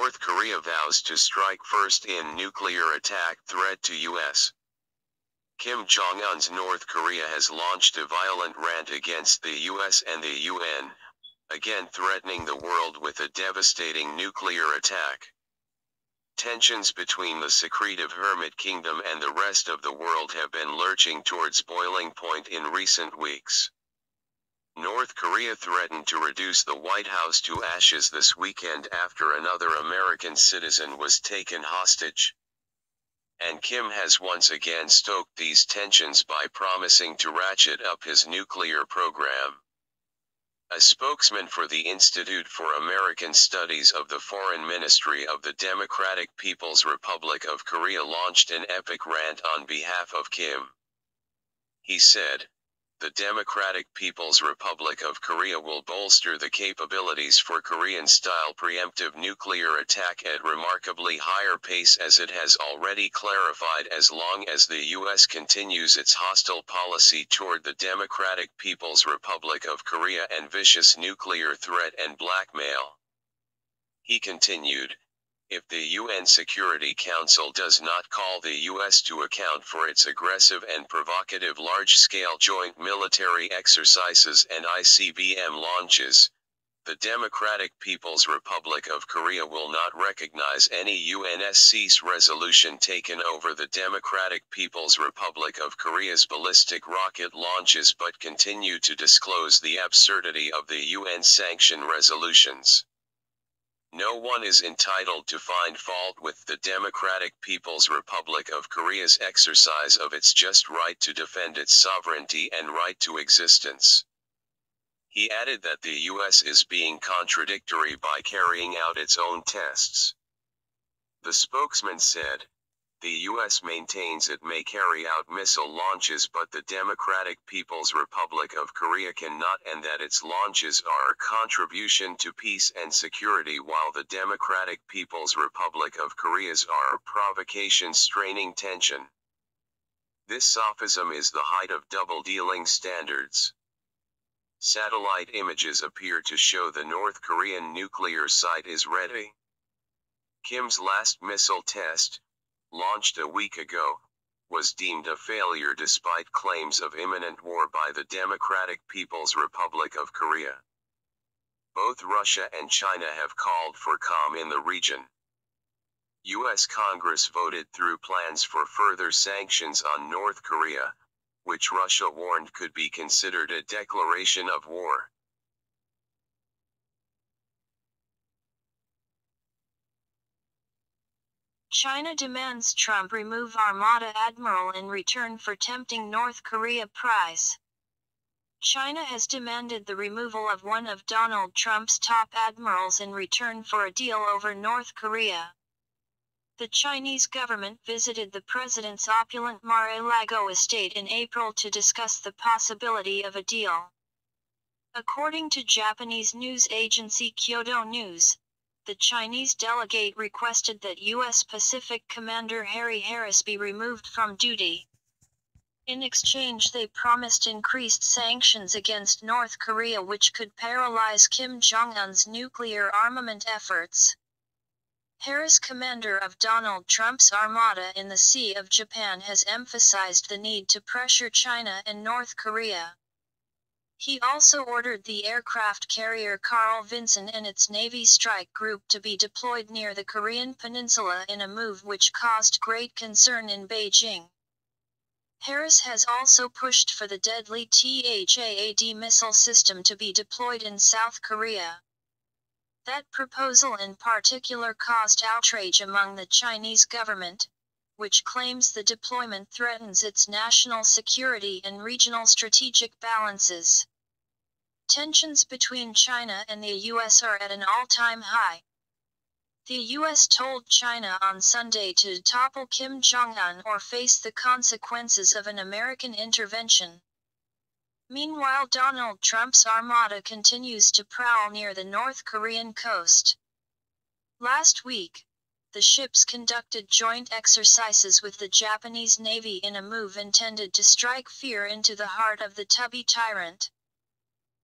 North Korea vows to strike first in nuclear attack threat to U.S. Kim Jong-un's North Korea has launched a violent rant against the U.S. and the UN, again threatening the world with a devastating nuclear attack. Tensions between the secretive Hermit Kingdom and the rest of the world have been lurching towards boiling point in recent weeks. North Korea threatened to reduce the White House to ashes this weekend after another American citizen was taken hostage. And Kim has once again stoked these tensions by promising to ratchet up his nuclear program. A spokesman for the Institute for American Studies of the Foreign Ministry of the Democratic People's Republic of Korea launched an epic rant on behalf of Kim. He said, "The Democratic People's Republic of Korea will bolster the capabilities for Korean-style preemptive nuclear attack at remarkably higher pace as it has already clarified as long as the U.S. continues its hostile policy toward the Democratic People's Republic of Korea and vicious nuclear threat and blackmail." He continued, "If the UN Security Council does not call the U.S. to account for its aggressive and provocative large-scale joint military exercises and ICBM launches, the Democratic People's Republic of Korea will not recognize any UNSC resolution taken over the Democratic People's Republic of Korea's ballistic rocket launches but continue to disclose the absurdity of the UN sanction resolutions. No one is entitled to find fault with the Democratic People's Republic of Korea's exercise of its just right to defend its sovereignty and right to existence." He added that the U.S. is being contradictory by carrying out its own tests. The spokesman said, "The U.S. maintains it may carry out missile launches but the Democratic People's Republic of Korea cannot, and that its launches are a contribution to peace and security while the Democratic People's Republic of Korea's are a provocation straining tension. This sophism is the height of double-dealing standards." Satellite images appear to show the North Korean nuclear site is ready. Kim's last missile test, launched a week ago, was deemed a failure despite claims of imminent war by the Democratic People's Republic of Korea. Both Russia and China have called for calm in the region. U.S. Congress voted through plans for further sanctions on North Korea, which Russia warned could be considered a declaration of war. China demands Trump remove Armada Admiral in return for tempting North Korea prize. China has demanded the removal of one of Donald Trump's top admirals in return for a deal over North Korea. The Chinese government visited the president's opulent Mar-a-Lago estate in April to discuss the possibility of a deal. According to Japanese news agency Kyodo News, the Chinese delegate requested that U.S. Pacific Commander Harry Harris be removed from duty. In exchange, they promised increased sanctions against North Korea which could paralyze Kim Jong-un's nuclear armament efforts. Harris, commander of Donald Trump's Armada in the Sea of Japan, has emphasized the need to pressure China and North Korea. He also ordered the aircraft carrier Carl Vinson and its Navy Strike Group to be deployed near the Korean peninsula in a move which caused great concern in Beijing. Harris has also pushed for the deadly THAAD missile system to be deployed in South Korea. That proposal in particular caused outrage among the Chinese government, which claims the deployment threatens its national security and regional strategic balances. Tensions between China and the U.S. are at an all-time high. The U.S. told China on Sunday to topple Kim Jong-un or face the consequences of an American intervention. Meanwhile, Donald Trump's Armada continues to prowl near the North Korean coast. Last week, the ships conducted joint exercises with the Japanese Navy in a move intended to strike fear into the heart of the tubby tyrant.